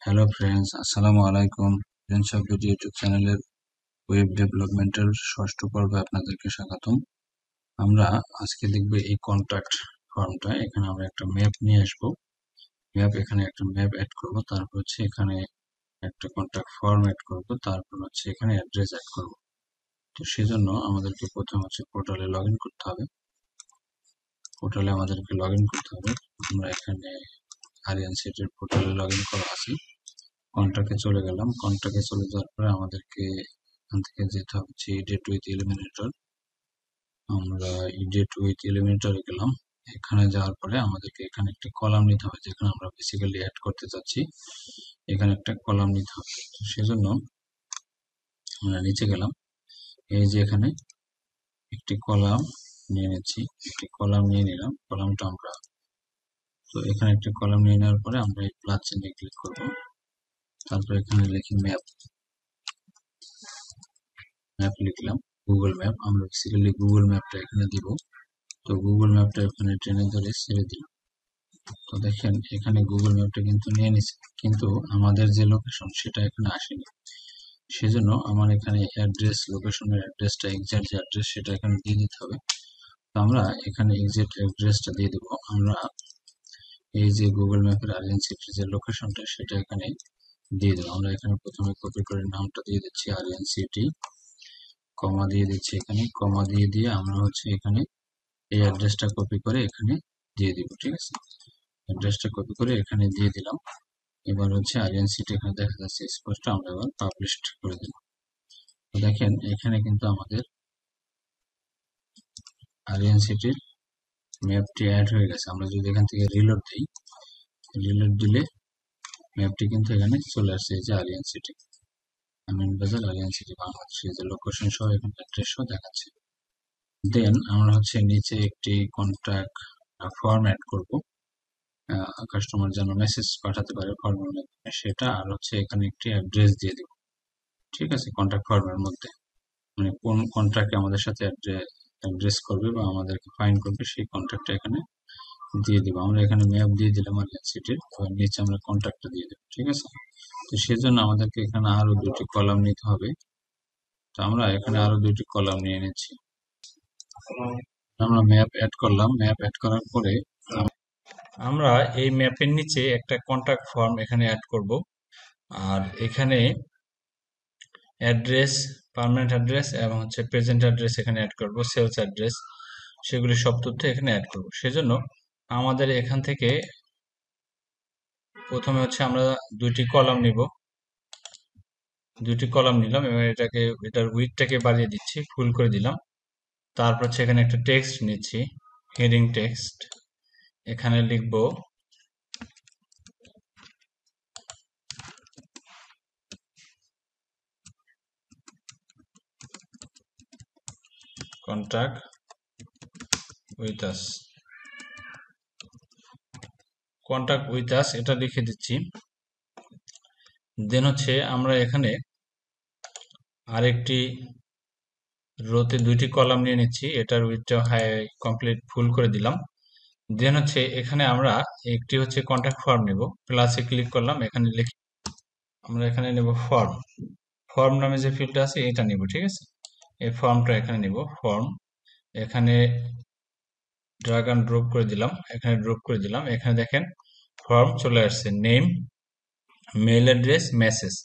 Hello friends, আসসালামু আলাইকুম। Friends of video YouTube চ্যানেলের ওয়েব ডেভেলপমেন্টের ষষ্ঠ পর্বে আপনাদেরকে স্বাগতম। আমরা আজকে দেখব এই কন্ট্যাক্ট ফর্মটা। এখানে আমরা একটা ম্যাপ নিয়ে আসবো। এখানে একটা ম্যাপ অ্যাড করব, তারপর হচ্ছে এখানে একটা কন্ট্যাক্ট ফর্ম অ্যাড করব, তারপর হচ্ছে এখানে অ্যাড্রেস অ্যাড করব। তো সেজন্য আমাদেরকে প্রথম হচ্ছে পোর্টালে লগ ইন করতে হবে। আমরা এখানে আরিয়ান সিটির পোর্টালে লগ ইন করা আছে। কন্ট্রাক্টে চলে গেলাম। কন্ট্রাক্টে চলে যাওয়ার পরে আমাদেরকে এখান থেকে যেতে হচ্ছে ইডিট উইথ ইলিমিনেটর। আমরা ইডিট উইথ ইলিমিনেটরে গেলাম। এখানে যাওয়ার পরে আমাদেরকে এখানে একটা কলাম নিতে হবে, যেখানে আমরা বেসিক্যালি অ্যাড করতে চাচ্ছি। এখানে একটা কলাম নিতে হবে। সেজন্য আমরা নিচে গেলাম। এই যে এখানে একটি কলাম নিয়ে নিচ্ছি, একটি কলাম নিয়ে নিলাম। কলামটা আমরা তো এখানে একটা কলাম নিয়ে নেওয়ার পরে আমরা এই প্লাস চিহ্নে ক্লিক করব। তারপর এখানে লিখি ম্যাপ। ম্যাপ লিখলাম, গুগল ম্যাপ। আমরা বেসিক্যালি গুগল ম্যাপটা এখানে দিব। তো গুগল ম্যাপটা এখানে টেনে ধরে ছেড়ে দিলাম। তো দেখেন এখানে গুগল ম্যাপটা কিন্তু নিয়ে নিছে, কিন্তু আমাদের যে লোকেশন সেটা এখানে আসেনি। সেজন্য আমার এখানে অ্যাড্রেস, লোকেশনের অ্যাড্রেসটা, এক্সাক্ট যে অ্যাড্রেস সেটা এখানে দিয়ে দিতে হবে। তো আমরা এখানে এক্সাক্ট অ্যাড্রেসটা দিয়ে দেবো। আমরা এই যে গুগল ম্যাপের আরিয়ান সিটির যে লোকেশনটা সেটা এখানে দিয়ে দেবো। আমরা এখানে প্রথমে কপি করে নামটা দিয়ে দিচ্ছি আরিয়ান সিটি, কমা দিয়ে দিচ্ছি। এখানে কমা দিয়ে আমরা হচ্ছে এখানে এই অ্যাড্রেসটা কপি করে এখানে দিয়ে দিব। ঠিক আছে, অ্যাড্রেসটা কপি করে এখানে দিয়ে দিলাম। এবার হচ্ছে আরিয়ান সিটি এখানে দেখা যাচ্ছে স্পষ্ট। আমরা এবার পাবলিশ করে দিলাম। দেখেন এখানে কিন্তু আমাদের আরিয়ান সিটির ম্যাপটি অ্যাড হয়ে গেছে। আমরা যদি এখান থেকে রিলোড দিই, রিলোড দিলে ম্যাপটি কিন্তু এখানে চলে আসছে। এই যে আরিয়ান সিটি, আমিনবাজার, আরিয়ান সিটি, বাংলাদেশের যে লোকেশন সহ এখানে অ্যাড্রেস সহ দেখাচ্ছে। দেন আমরা হচ্ছে নিচে একটি কন্ট্যাক্ট ফর্ম অ্যাড করব, কাস্টমার যেন মেসেজ পাঠাতে পারে ফর্মের মাধ্যমে সেটা। আর হচ্ছে এখানে একটি অ্যাড্রেস দিয়ে দেব। ঠিক আছে, কন্ট্যাক্ট ফর্মের মধ্যে মানে কোন কন্ট্রাক্টে আমাদের সাথে অ্যাড্রেস করবে বা আমাদেরকে ফাইন করবে সেই কন্ট্রাক্টটা এখানে দিয়ে দিব। আমরা এখানে ম্যাপ দিয়ে দিলাম আরিয়ান সিটির, নিচে আমরা কন্ট্রাক্টটা দিয়ে দেবো। ঠিক আছে, তো সেজন্য আমাদেরকে এখানে আরো দুটি কলাম নিতে হবে। তো আমরা এখানে আরো দুটি কলাম নিয়ে নিচ্ছি। আমরা ম্যাপ অ্যাড করলাম। ম্যাপ অ্যাড করার পরে আমরা এই ম্যাপের নিচে একটা কন্ট্যাক্ট ফর্ম এখানে অ্যাড করব। আর এখানে অ্যাড্রেস, পার্মানেন্ট অ্যাড্রেস এবং হচ্ছে প্রেজেন্ট অ্যাড্রেস এখানে অ্যাড করব, সেলস অ্যাড্রেস, সেগুলি সব তথ্য এখানে অ্যাড করব। সেজন্য আমাদের এখান থেকে প্রথমে হচ্ছে আমরা দুইটি কলাম নিব। দুইটি কলাম নিলাম এবং এটার উইডথটাকে বাড়িয়ে দিচ্ছি, ফুল করে দিলাম। তারপর হচ্ছে এখানে একটা টেক্সট নিচ্ছি, হেডিং টেক্সট। এখানে লিখব contact with us. Contact with us এটা লিখে দিচ্ছি। দেন হচ্ছে আমরা এখানে আরেকটি রোতে দুইটি কলাম নিয়ে নিচ্ছি। এটার উইডথটা হাই কমপ্লিট ফুল করে দিলাম। দেন হচ্ছে এখানে আমরা একটি হচ্ছে কন্ট্যাক্ট ফর্ম নেব। প্লাসে ক্লিক করলাম, এখানে লিখি আমরা এখানে নেব ফর্ম। ফর্ম নামে যে ফিল্ডটা আছে এটা নেব। ঠিক আছে, এই ফর্মটা এখানে নেব। ফর্ম এখানে ড্রাগ অ্যান্ড ড্রপ করে দিলাম, এখানে ড্রপ করে দিলাম। এখানে দেখেন ফর্ম চলে আসছে, নেম, মেইল অ্যাড্রেস, মেসেজ।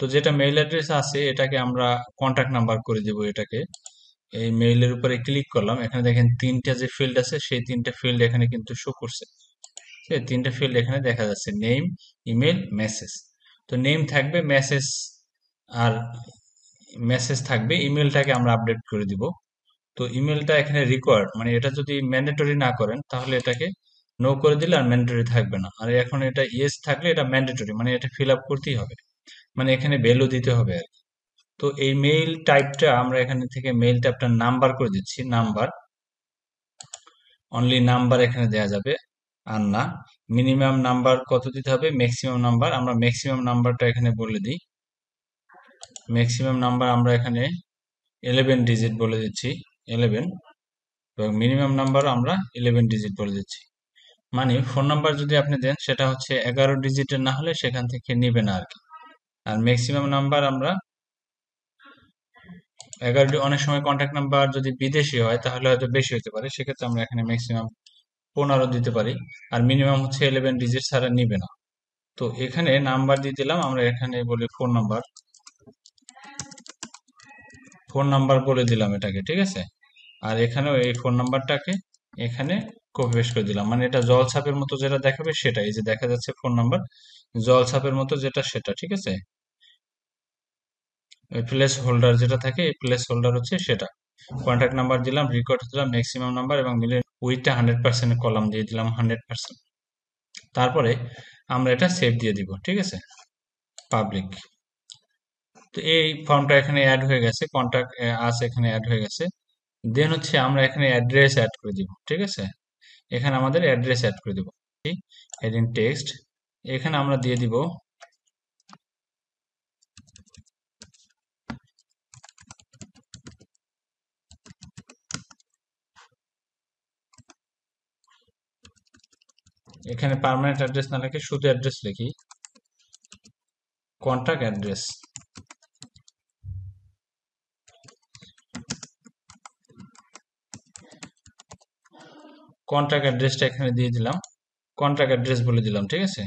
তো যেটা মেইল অ্যাড্রেস আছে এটাকে আমরা কন্ট্যাক্ট নাম্বার করে দেব। এটাকে এই মেইলের উপরে ক্লিক করলাম। এখানে দেখেন তিনটা যে ফিল্ড আছে সেই তিনটা ফিল্ড এখানে কিন্তু শো করছে। সেই তিনটা ফিল্ড এখানে দেখা যাচ্ছে, নেম, ইমেল, মেসেজ। তো নেম থাকবে, মেসেজ থাকবে। ইমেলটাকে আমরা আপডেট করে দিব। তো ইমেলটা এখানে রিকোয়ার্ড, মানে এটা যদি ম্যান্ডেটরি না করেন তাহলে এটাকে নো করে দিলে আর ম্যান্ডেটরি থাকবে না। আর এখন এটা ইয়েস থাকলে এটা ম্যান্ডেটরি, মানে এটা ফিল আপ করতেই হবে, মানে এখানে ভ্যালু দিতে হবে আর কি। তো এই মেইল টাইপটা আমরা এখানে থেকে মেইল টাইপটা নাম্বার করে দিচ্ছি, নাম্বার, অনলি নাম্বার এখানে দেয়া যাবে আর না। মিনিমাম নাম্বার কত দিতে হবে, ম্যাক্সিমাম নাম্বার। আমরা ম্যাক্সিমাম নাম্বারটা এখানে বলে দিই। ম্যাক্সিমাম নাম্বার আমরা এখানে 11 ডিজিট বলে দিচ্ছি, 11। এবং মিনিমাম নাম্বার আমরা 11 ডিজিট বলে দিচ্ছি। মানে ফোন নাম্বার যদি আপনি দেন সেটা হচ্ছে 11 ডিজিটের না হলে সেখান থেকে নিবে না আর কি। আর ম্যাক্সিমাম নাম্বার আমরা 11, অনেক সময় কন্ট্যাক্ট নাম্বার যদি বিদেশি হয় তাহলে হয়তো বেশি হতে পারে, সেক্ষেত্রে আমরা এখানে ম্যাক্সিমাম 15 দিতে পারি। আর মিনিমাম হচ্ছে 11 ডিজিট ছাড়া নিবে না। তো এখানে নাম্বার দিয়ে দিলাম, আমরা এখানে বলি ফোন নাম্বার, ফোন নাম্বার বলে দিলাম এটাকে, ঠিক আছে। আর এখানেও এই ফোন নাম্বারটাকে এখানে কপি পেস্ট করে দিলাম, মানে এটা জল ছাপের মতো যেটা দেখাবে সেটা, এই যে দেখা যাচ্ছে ফোন নাম্বার, জল ছাপের মতো যেটা সেটা, ঠিক আছে। এই প্লেস হোল্ডার যেটা থাকে, এই প্লেস হোল্ডার হচ্ছে সেটা। কন্ট্যাক্ট নাম্বার দিলাম, রেকর্ড দিলাম, ম্যাক্সিমাম নাম্বার এবং মিলিয়ন উইথটা 100% কলাম দিয়ে দিলাম 100%। তারপরে আমরা এটা সেভ দিয়ে দিব, ঠিক আছে, পাবলিক। তো এই ফর্মটা এখানে অ্যাড হয়ে গেছে, কন্ট্যাক্ট আস এখানে অ্যাড হয়ে গেছে। দেন হচ্ছে আমরা এখানে অ্যাড্রেস অ্যাড করে দিব, ঠিক আছে। এখানে আমাদের অ্যাড্রেস অ্যাড করে দিব, হেডিং টেক্সট, এখানে আমরা দিয়ে দিব এখানে পার্মানেন্ট অ্যাড্রেস না লিখে শুধু অ্যাড্রেস লিখি, কন্ট্যাক্ট অ্যাড্রেস। কন্ট্যাক্ট অ্যাড্রেসটা এখানে দিয়ে দিলাম, কন্ট্যাক্ট অ্যাড্রেস বলে দিলাম, ঠিক আছে।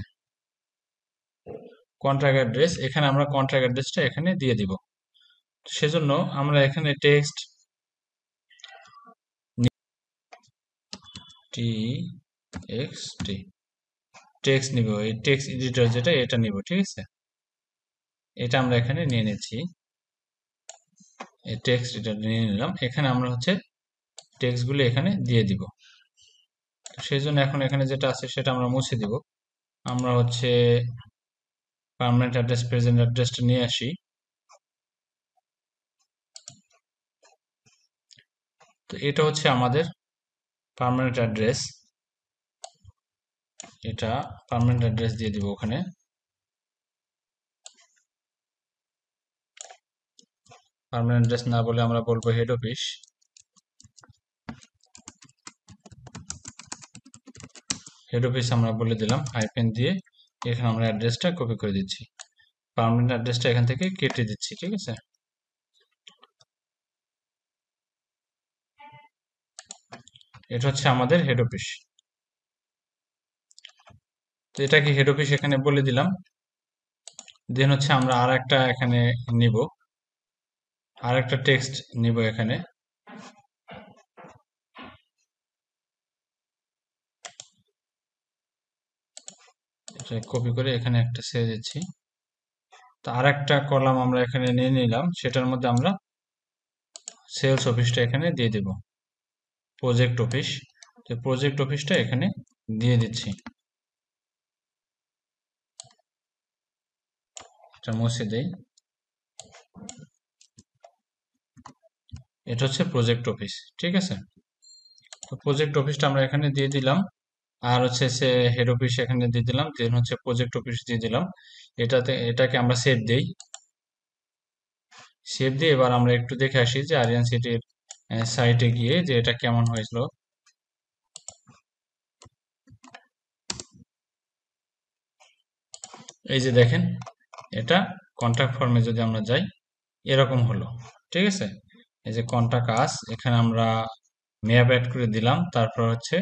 কন্ট্যাক্ট অ্যাড্রেস, এখানে আমরা কন্ট্যাক্ট অ্যাড্রেসটা এখানে দিয়ে দিব। সেজন্য আমরা এখানে টেক্সট টি এক্স টি টেক্সট নিব, এই টেক্সট এডিটর যেটা এটা নিব, ঠিক আছে। এটা আমরা এখানে নিয়ে নিচ্ছি, এই টেক্সট এটা নিয়ে নিলাম। এখানে আমরা হচ্ছে টেক্সটগুলো এখানে দিয়ে দিব। সেই জন্য এখন এখানে যেটা আছে সেটা আমরা মুছে দিব। আমরা হচ্ছে পার্মানেন্ট অ্যাড্রেস প্রেজেন্ট অ্যাড্রেসটা নিয়ে আসি। তো এটা হচ্ছে আমাদের পার্মানেন্ট অ্যাড্রেস, এটা পার্মানেন্ট অ্যাড্রেস দিয়ে দিব ওখানে। পার্মানেন্ট অ্যাড্রেস না বলে আমরা বলবো হেড অফিস, হেড অফিস আমরা বলে দিলাম হাইফেন দিয়ে। এখানে আমরা অ্যাড্রেসটা কপি করে দিচ্ছি, পার্মানেন্ট অ্যাড্রেসটা এখান থেকে কেটে দিচ্ছি, ঠিক আছে। এটা হচ্ছে আমাদের হেড অফিস। তো এটাকে হেড অফিস এখানে বলে দিলাম। দেন হচ্ছে আমরা আর একটা এখানে নিব, আর একটা টেক্সট নিব এখানে। এটা কপি করে এখানে একটা ছেড়ে দিচ্ছি। তো আর একটা কলাম আমরা এখানে নিয়ে নিলাম, সেটার মধ্যে আমরা সেলস অফিসটা এখানে দিয়ে দেব, প্রজেক্ট অফিস। তো প্রজেক্ট অফিসটা এখানে দিয়ে দিচ্ছি, এটা মুছে দেই। এটা হচ্ছে প্রজেক্ট অফিস, ঠিক আছে। তো প্রজেক্ট অফিসটা আমরা এখানে দিয়ে দিলাম, আর হচ্ছে সে হেড অফিস এখানে দিয়ে দিলাম, দেন হচ্ছে প্রজেক্ট অফিস দিয়ে দিলাম। এটাকে আমরা সেভ দেই। সেভ দিয়ে এবার আমরা একটু দেখে আসি যে আরিয়ান সিটির সাইটে গিয়ে যে এটা কেমন হয়েছিল। এই যে দেখেন, এটা কন্ট্যাক্ট ফর্মে যদি আমরা যাই এরকম হলো, ঠিক আছে। এই যে কন্ট্যাক্ট আস, এখানে আমরা ম্যাপ অ্যাড করে দিলাম, তারপর হচ্ছে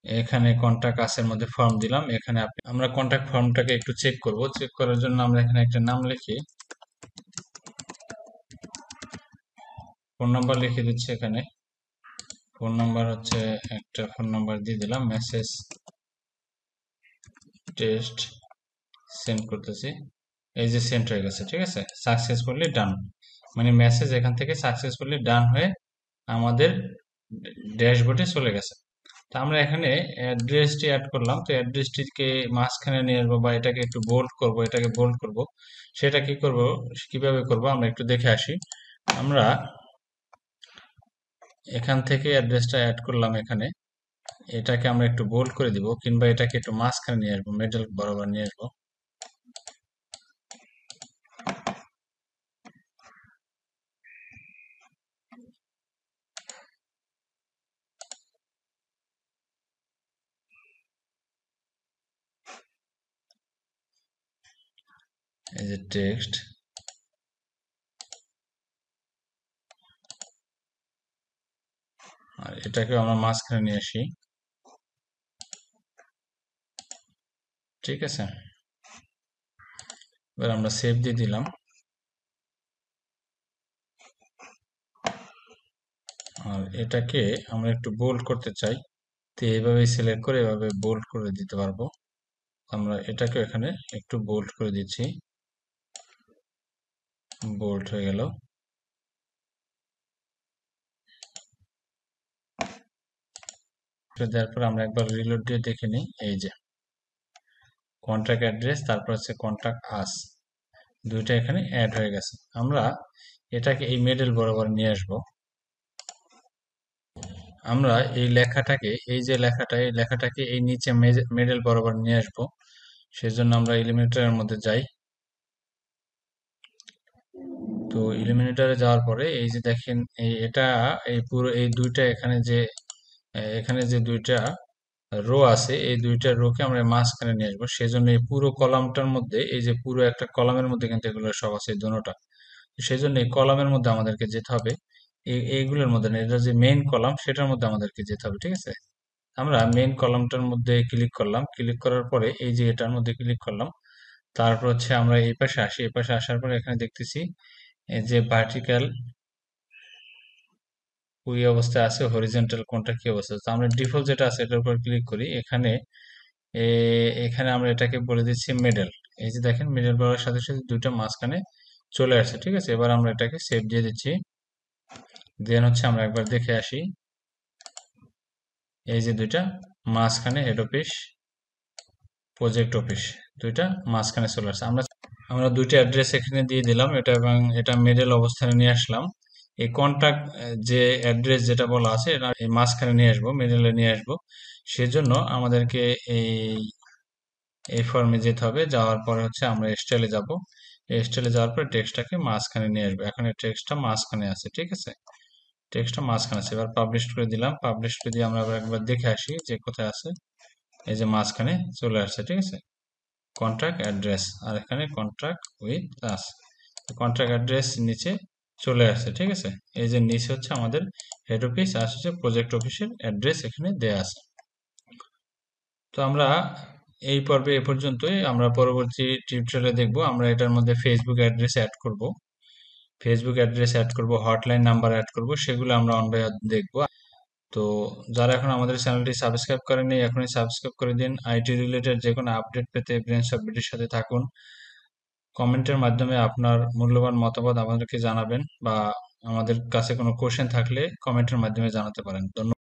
এখানে কন্ট্যাক্ট আসের মধ্যে ফর্ম দিলাম। এখানে আমরা কন্ট্যাক্ট ফর্মটাকে একটু চেক করব, চেক করার জন্য আমরা এখানে একটা নাম লিখি, ফোন নাম্বার লিখে দিচ্ছি এখানে। ফোন নাম্বার হচ্ছে একটা ফোন নাম্বার দিয়ে দিলাম, মেসেজ টেস্ট সেন্ড করতেছি। এই যে সেন্ড হয়ে গেছে, ঠিক আছে, সাকসেসফুলি ডান। মানে মেসেজ এখান থেকে সাকসেসফুলি ডান হয়ে আমাদের ড্যাশবোর্ডে চলে গেছে। তো আমরা এখানে অ্যাড্রেসটি অ্যাড করলাম, তো অ্যাড্রেসটিকে মাঝখানে নিয়ে আসবো বা এটাকে একটু বোল্ড করব, এটাকে বোল্ড করব। সেটা কি করব, কিভাবে করব আমরা একটু দেখে আসি। আমরা এখান থেকে অ্যাড্রেসটা অ্যাড করলাম এখানে, এটাকে আমরা একটু বোল্ড করে দিব, কিংবা এটাকে একটু মাঝখানে নিয়ে আসবো, মিডল বরাবর নিয়ে আসবো। এই যে টেক্সট, আর এটাকে আমরা মাঝখানে নিয়ে আসি। ঠিক আছে, এবার আমরা সেভ দিয়ে দিলাম। আর এটাকে আমরা একটু বোল্ড করতে চাই, তো এইভাবে সিলেক্ট করে এভাবে বোল্ড করে দিতে পারবো। আমরা এটাকে এখানে একটু বোল্ড করে দিচ্ছি, বোল্ড হয়ে গেল। দেওয়ার পর আমরা একবার রিলোড দিয়ে দেখে নিই। এই যে কন্ট্রাক্ট অ্যাড্রেস, তারপর হচ্ছে কন্ট্রাক্ট আস, দুইটা এখানে অ্যাড হয়ে গেছে। আমরা এটাকে এই মিডল বরাবর নিয়ে আসবো। আমরা এই লেখাটাকে, এই যে লেখাটা, এই লেখাটাকে এই নিচে মিডল বরাবর নিয়ে আসবো। সেজন্য আমরা এলিমিনেটরের মধ্যে যাই। তো ইলিমিনেটরে যাওয়ার পরে এই যে দেখেন, এটা এই পুরো এই দুইটা এখানে যে দুইটা রো আছে, এই দুইটা রোকে আমরা মাঝখানে নিয়ে আসবো। সেজন্য এই পুরো কলামটার মধ্যে, এই যে পুরো একটা কলামের মধ্যে কিন্তু এগুলো সব আছে, এই দুটোটা। সেই জন্য এই কলামের মধ্যে আমাদেরকে যেতে হবে, এইগুলোর মধ্যে না, এটা যে মেইন কলাম সেটার মধ্যে আমাদেরকে যেতে হবে। ঠিক আছে, আমরা মেইন কলামটার মধ্যে ক্লিক করলাম, ক্লিক করার পরে এই যে এটার মধ্যে ক্লিক করলাম। তারপর হচ্ছে আমরা এই পাশে আসি, এই পাশে আসার পরে এখানে দেখতেছি এই যে ভার্টিক্যাল ওই অবস্থায় আছে, হরিজন্টাল কোনটা কি অবস্থা। তো আমরা ডিফল্ট যেটা আছে এটার উপর ক্লিক করি। এখানে আমরা এটাকে বলে দিচ্ছি মিডল। এই যে দেখেন, মিডল বলার সাথে সাথে দুইটা মাঝখানে চলে আসছে। ঠিক আছে, এবার আমরা এটাকে সেভ দিয়ে দিচ্ছি। দেন হচ্ছে আমরা একবার দেখে আসি, এই যে দুইটা মাঝখানে হেড অফিস, প্রজেক্ট অফিস, দুইটা মাঝখানে চলে আসছে। আমরা দুইটা অ্যাড্রেস এখানে দিয়ে দিলাম এটা, এবং এটা মিডল অবস্থানে নিয়ে আসলাম। এই কন্টাক্ট যে অ্যাড্রেস যেটা বলা আছে এটা এই মাঝখানে নিয়ে আসবো, মিডলে নিয়ে আসবো। সেজন্য আমাদেরকে এই এই ফর্মে যেতে হবে। যাওয়ার পরে হচ্ছে আমরা স্টাইলে যাব। এই স্টাইলে যাওয়ার পরে টেক্সটটাকে মাঝখানে নিয়ে আসবো। এখন এই টেক্সটটা মাঝখানে আছে। ঠিক আছে, টেক্সটটা মাঝখানে আছে। এবার পাবলিশ করে দিলাম। পাবলিশ করে দিয়ে আমরা আবার একবার দেখে আসি যে কোথায় আছে। এই যে মাঝখানে চলে আসছে। ঠিক আছে, কন্ট্রাক্ট অ্যাড্রেস, আর এখানে contract with us, contract address নিচে চলে আসছে। ঠিক আছে, এই যে নিচে হচ্ছে আমাদের হেড অফিস, আর হচ্ছে প্রজেক্ট অফিসের অ্যাড্রেস এখানে দেয়া আছে। তো আমরা এই পর্বে এ পর্যন্তই। আমরা পরবর্তী টিউটোরিয়ালে দেখব আমরা এটার মধ্যে ফেসবুক অ্যাড্রেস অ্যাড করব, হটলাইন নাম্বার অ্যাড করব, সেগুলো আমরা অন বাই দেখব। তো যারা এখন আমাদের চ্যানেলটি সাবস্ক্রাইব করেননি, এখনই সাবস্ক্রাইব করে দিন। আইটি রিলেটেড যে কোনো আপডেট পেতে ব্রেনস আপডেটের সাথে থাকুন। কমেন্টের মাধ্যমে আপনার মূল্যবান মতামত আমাদেরকে জানাবেন, বা আমাদের কাছে কোনো কোশ্চেন থাকলে কমেন্টের মাধ্যমে জানাতে পারেন। ধন্যবাদ।